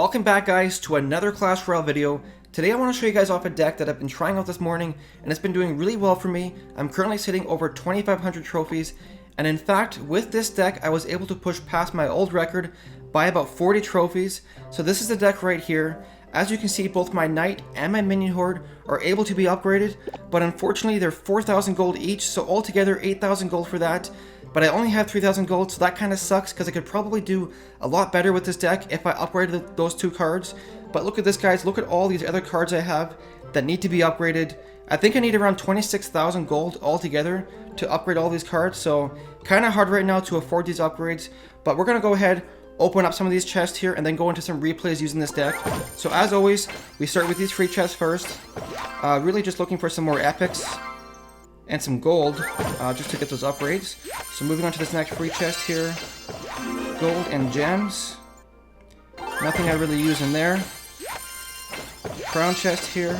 Welcome back guys to another Clash Royale video. Today I want to show you guys off a deck that I've been trying out this morning and it's been doing really well for me. I'm currently sitting over 2,500 trophies, and in fact with this deck I was able to push past my old record by about 40 trophies. So this is the deck right here. As you can see, both my Knight and my Minion Horde are able to be upgraded, but unfortunately they're 4,000 gold each, so altogether 8,000 gold for that. But I only have 3,000 gold, so that kind of sucks because I could probably do a lot better with this deck if I upgraded those two cards. But look at this guys, look at all these other cards I have that need to be upgraded. I think I need around 26,000 gold altogether to upgrade all these cards, so kind of hard right now to afford these upgrades. But we're going to go ahead, open up some of these chests here, and then go into some replays using this deck. So as always, we start with these free chests first. Really just looking for some more epics and some gold just to get those upgrades. So moving on to this next free chest here. Gold and gems. Nothing I really use in there. Crown chest here.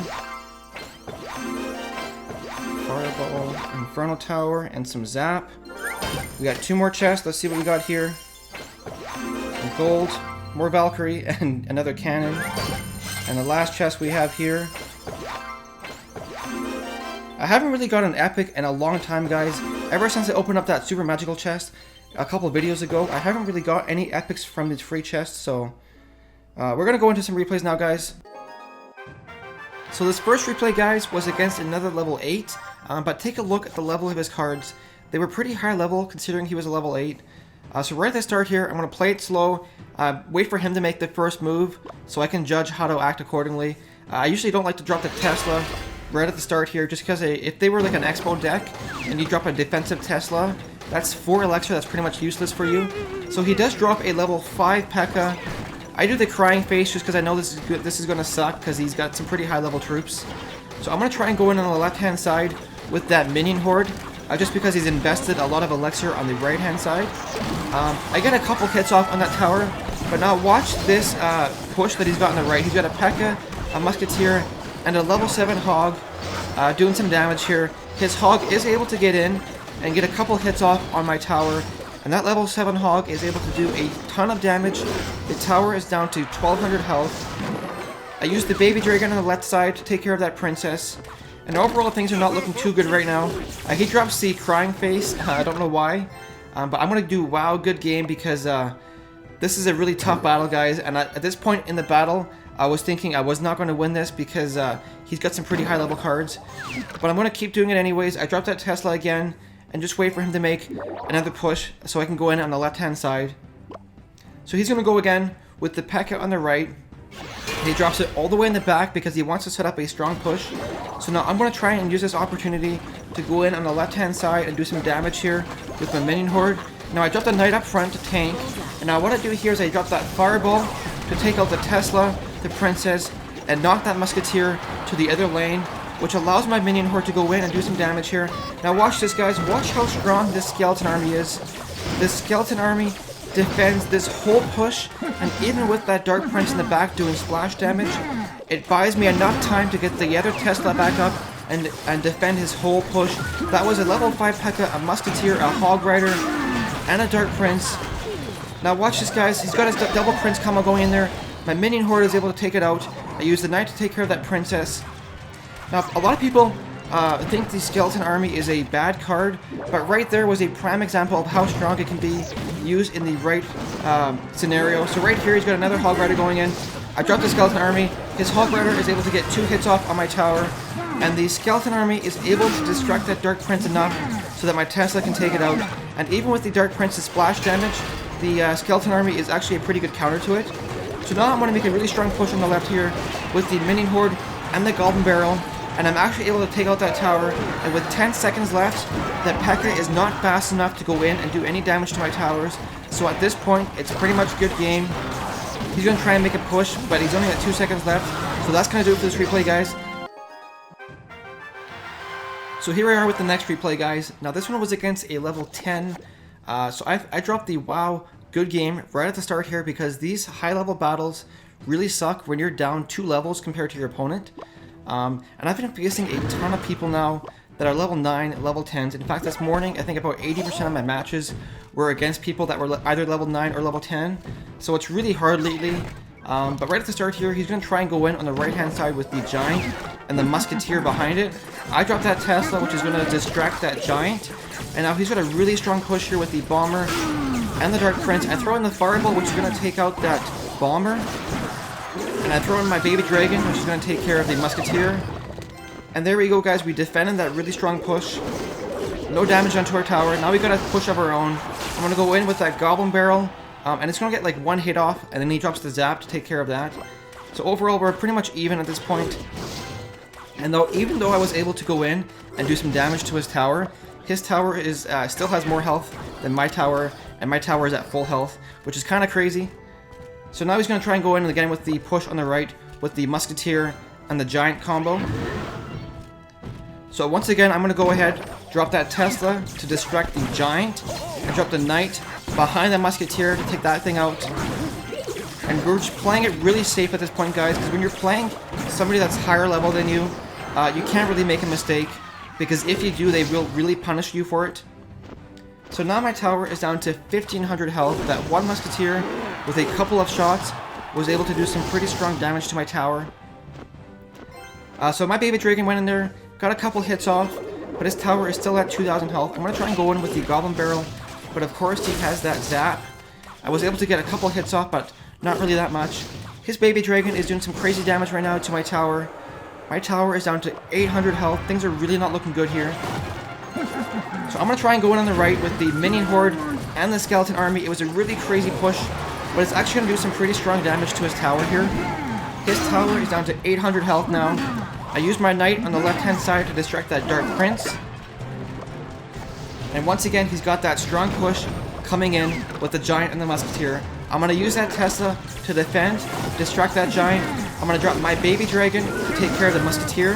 Fireball, Inferno Tower, and some zap. We got two more chests. Let's see what we got here. Some gold, more Valkyrie, and another cannon. And the last chest we have here. I haven't really got an epic in a long time, guys. Ever since I opened up that super magical chest a couple of videos ago, I haven't really got any epics from these free chests, so we're gonna go into some replays now, guys. So this first replay, guys, was against another level 8, but take a look at the level of his cards. They were pretty high level considering he was a level 8. So right at the start here, I'm gonna play it slow, wait for him to make the first move so I can judge how to act accordingly. I usually don't like to drop the Tesla right at the start here, just because if they were like an Expo deck and you drop a defensive Tesla, that's 4 elixir, that's pretty much useless for you. So he does drop a level 5 P.E.K.K.A. I do the crying face just because I know this is going to suck because he's got some pretty high level troops. So I'm going to try and go in on the left hand side with that Minion Horde, just because he's invested a lot of elixir on the right hand side. I get a couple hits off on that tower, but now watch this push that he's got on the right. He's got a P.E.K.K.A, a Musketeer, and a level 7 Hog doing some damage here. His Hog is able to get in and get a couple hits off on my tower, and that level 7 Hog is able to do a ton of damage. The tower is down to 1,200 health. I used the Baby Dragon on the left side to take care of that Princess, and overall things are not looking too good right now. He drops the crying face, I don't know why, but I'm going to do wow, good game, because this is a really tough battle, guys, and at this point in the battle, I was thinking I was not going to win this because he's got some pretty high level cards. But I'm going to keep doing it anyways. I dropped that Tesla again and just wait for him to make another push so I can go in on the left hand side. So he's going to go again with the P.E.K.K.A on the right. And he drops it all the way in the back because he wants to set up a strong push. So now I'm going to try and use this opportunity to go in on the left hand side and do some damage here with my Minion Horde. Now I dropped the Knight up front to tank. And now what I do here is I drop that Fireball to take out the Tesla, the Princess, and knock that Musketeer to the other lane, which allows my Minion Horde to go in and do some damage here. Now watch this, guys. Watch how strong this Skeleton Army is. This Skeleton Army defends this whole push, and even with that Dark Prince in the back doing splash damage, it buys me enough time to get the other Tesla back up and defend his whole push. That was a level 5 P.E.K.K.A, a Musketeer, a Hog Rider, and a Dark Prince. Now watch this, guys. He's got his double Prince combo going in there. My Minion Horde is able to take it out. I use the Knight to take care of that Princess. Now, a lot of people think the Skeleton Army is a bad card, but right there was a prime example of how strong it can be used in the right scenario. So right here, he's got another Hog Rider going in. I dropped the Skeleton Army. His Hog Rider is able to get 2 hits off on my tower, and the Skeleton Army is able to distract that Dark Prince enough so that my Tesla can take it out. And even with the Dark Prince's splash damage, the Skeleton Army is actually a pretty good counter to it. So now I'm going to make a really strong push on the left here with the Minion Horde and the Golden Barrel, and I'm actually able to take out that tower, and with 10 seconds left, that P.E.K.K.A is not fast enough to go in and do any damage to my towers. So at this point, it's pretty much a good game. He's going to try and make a push, but he's only got 2 seconds left. So that's going to do it for this replay, guys. So here we are with the next replay, guys. Now this one was against a level 10. So I dropped the wow, good game right at the start here because these high level battles really suck when you're down 2 levels compared to your opponent. And I've been facing a ton of people now that are level 9, level 10s. In fact, this morning, I think about 80% of my matches were against people that were either level 9 or level 10. So it's really hard lately But right at the start here, he's going to try and go in on the right-hand side with the Giant and the Musketeer behind it. I dropped that Tesla, which is going to distract that Giant. And now he's got a really strong push here with the Bomber and the Dark Prince. I throw in the Fireball, which is going to take out that Bomber. And I throw in my Baby Dragon, which is going to take care of the Musketeer. And there we go, guys. We defended that really strong push. No damage onto our tower. Now we got to push of our own. I'm going to go in with that Goblin Barrel. And it's going to get like one hit off, and then he drops the Zap to take care of that. So overall, we're pretty much even at this point. And even though I was able to go in and do some damage to his tower is still has more health than my tower, and my tower is at full health, which is kind of crazy. So now he's going to try and go in again with the push on the right with the Musketeer and the Giant combo. So once again, I'm going to go ahead, drop that Tesla to distract the Giant, and drop the Knight behind the Musketeer to take that thing out. And we're just playing it really safe at this point, guys, because when you're playing somebody that's higher level than you, you can't really make a mistake, because if you do, they will really punish you for it. So now my tower is down to 1500 health. That one Musketeer, with a couple of shots, was able to do some pretty strong damage to my tower. So my Baby Dragon went in there, got a couple hits off, but his tower is still at 2000 health. I'm going to try and go in with the Goblin Barrel, but of course he has that Zap. I was able to get a couple hits off, but not really that much. His Baby Dragon is doing some crazy damage right now to my tower. My tower is down to 800 health. Things are really not looking good here. So I'm going to try and go in on the right with the Minion Horde and the Skeleton Army. It was a really crazy push, but it's actually going to do some pretty strong damage to his tower here. His tower is down to 800 health now. I used my Knight on the left-hand side to distract that Dark Prince. And once again, he's got that strong push coming in with the Giant and the Musketeer. I'm going to use that Tesla to defend, distract that Giant. I'm going to drop my Baby Dragon to take care of the Musketeer.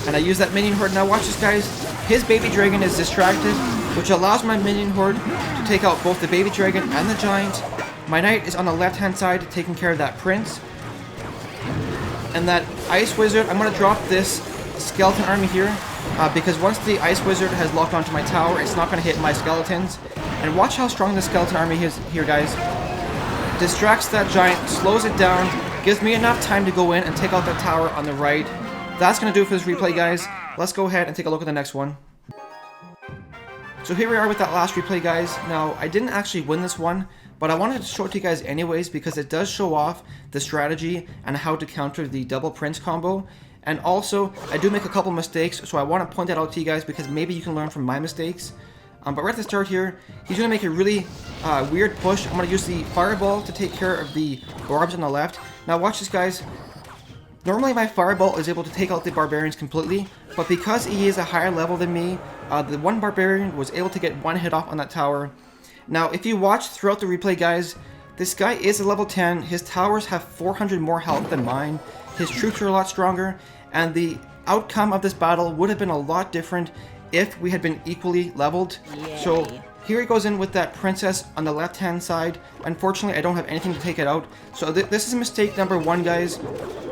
And I use that Minion Horde. Now watch this, guys. His Baby Dragon is distracted, which allows my Minion Horde to take out both the Baby Dragon and the Giant. My Knight is on the left-hand side taking care of that Prince. And that Ice Wizard, I'm going to drop this Skeleton Army here. Because once the Ice Wizard has locked onto my tower, it's not going to hit my skeletons. And watch how strong the Skeleton Army is here, guys. Distracts that Giant, slows it down, gives me enough time to go in and take out that tower on the right. That's going to do it for this replay, guys. Let's go ahead and take a look at the next one. So here we are with that last replay, guys. Now, I didn't actually win this one, but I wanted to show it to you guys anyways because it does show off the strategy and how to counter the double Prince combo. And also, I do make a couple mistakes, so I want to point that out to you guys because maybe you can learn from my mistakes. But right at the start here, he's going to make a really weird push. I'm going to use the Fireball to take care of the Barbs on the left. Now watch this, guys. Normally my Fireball is able to take out the Barbarians completely, but because he is a higher level than me, the one Barbarian was able to get one hit off on that tower. Now if you watch throughout the replay, guys, this guy is a level 10, his towers have 400 more health than mine, his troops are a lot stronger, and the outcome of this battle would have been a lot different if we had been equally leveled. Yay. So here he goes in with that Princess on the left hand side. Unfortunately, I don't have anything to take it out. So this is mistake number one, guys.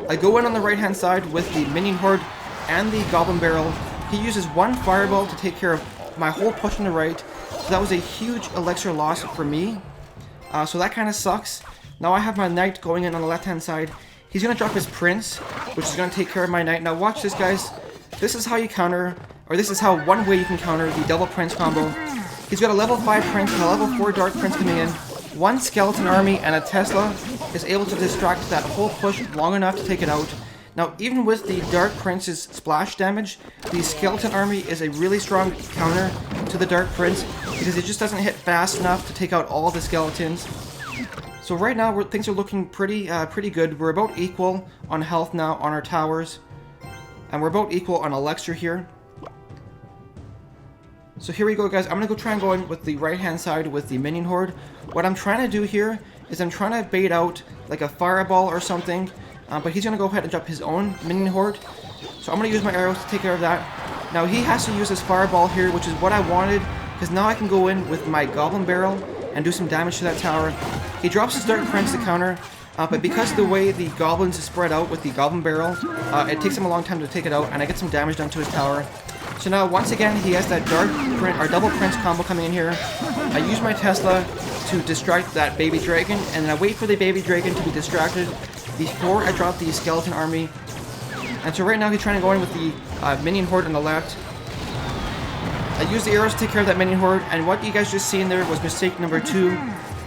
I go in on the right hand side with the Minion Horde and the Goblin Barrel. He uses one Fireball to take care of my whole push on the right. So that was a huge elixir loss for me. So that kind of sucks. Now I have my Knight going in on the left hand side. He's going to drop his Prince, which is going to take care of my Knight. Now watch this, guys. This is how you counter, or this is how one way you can counter the double Prince combo. He's got a level 5 Prince and a level 4 Dark Prince coming in. One Skeleton Army and a Tesla is able to distract that whole push long enough to take it out. Now even with the Dark Prince's splash damage, the Skeleton Army is a really strong counter to the Dark Prince because it just doesn't hit fast enough to take out all the skeletons. So right now things are looking pretty good. We're about equal on health now on our towers. And we're about equal on elixir here. So here we go, guys. I'm going to go try and go in with the right-hand side with the Minion Horde. What I'm trying to do here is I'm trying to bait out like a Fireball or something. But he's going to go ahead and drop his own Minion Horde. So I'm going to use my arrows to take care of that. Now he has to use his Fireball here, which is what I wanted. Because now I can go in with my Goblin Barrel and do some damage to that tower. He drops his Dark Prince to counter. But because of the way the Goblins is spread out with the Goblin Barrel, it takes him a long time to take it out, and I get some damage done to his tower. So now, once again, he has that Dark Prince, or Double Prince combo coming in here. I use my Tesla to distract that baby dragon, and then I wait for the baby dragon to be distracted before I drop the skeleton army. And so right now he's trying to go in with the minion horde on the left. I used the arrows to take care of that minion horde, and what you guys just seen there was mistake number 2.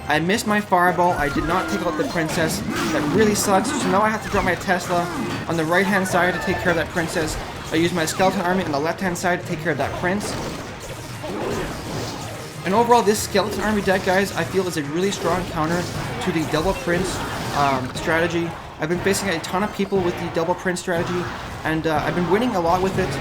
I missed my fireball. I did not take out the princess. That really sucks. So now I have to drop my Tesla on the right hand side to take care of that princess. I used my skeleton army on the left hand side to take care of that prince. And overall, this skeleton army deck, guys, I feel is a really strong counter to the double prince strategy. I've been facing a ton of people with the double prince strategy, and I've been winning a lot with it.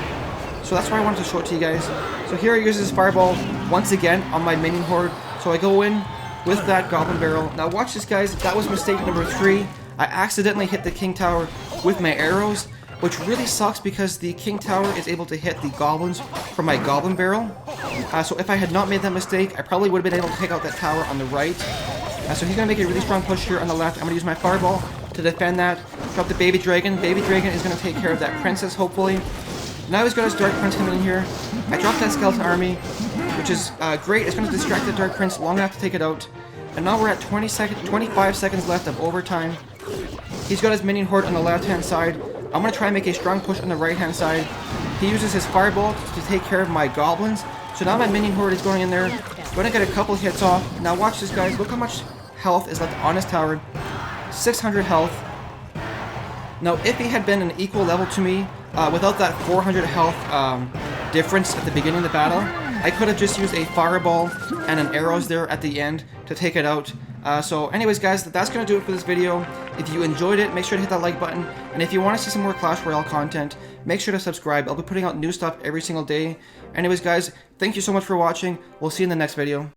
So that's why I wanted to show it to you guys. So here I use this fireball once again on my minion horde. So I go in with that goblin barrel. Now watch this, guys. That was mistake number 3. I accidentally hit the king tower with my arrows, which really sucks because the king tower is able to hit the goblins from my goblin barrel. So if I had not made that mistake, I probably would have been able to take out that tower on the right. So he's going to make a really strong push here on the left. I'm going to use my fireball to defend that. Drop the baby dragon. Baby dragon is going to take care of that princess, hopefully. Now he's got his dark prince coming in here. I dropped that skeleton army, which is great. It's going to distract the dark prince long enough to take it out. And now we're at 25 seconds left of overtime. He's got his minion horde on the left-hand side. I'm going to try and make a strong push on the right-hand side. He uses his fireball to take care of my goblins. So now my minion horde is going in there. Going to get a couple hits off. Now watch this, guys. Look how much health is left on his tower. 600 health. Now, if he had been an equal level to me, without that 400 health difference at the beginning of the battle, I could have just used a fireball and an arrows there at the end to take it out. So anyways, guys, that's going to do it for this video. If you enjoyed it, make sure to hit that like button. And if you want to see some more Clash Royale content, make sure to subscribe. I'll be putting out new stuff every single day. Anyways, guys, thank you so much for watching. We'll see you in the next video.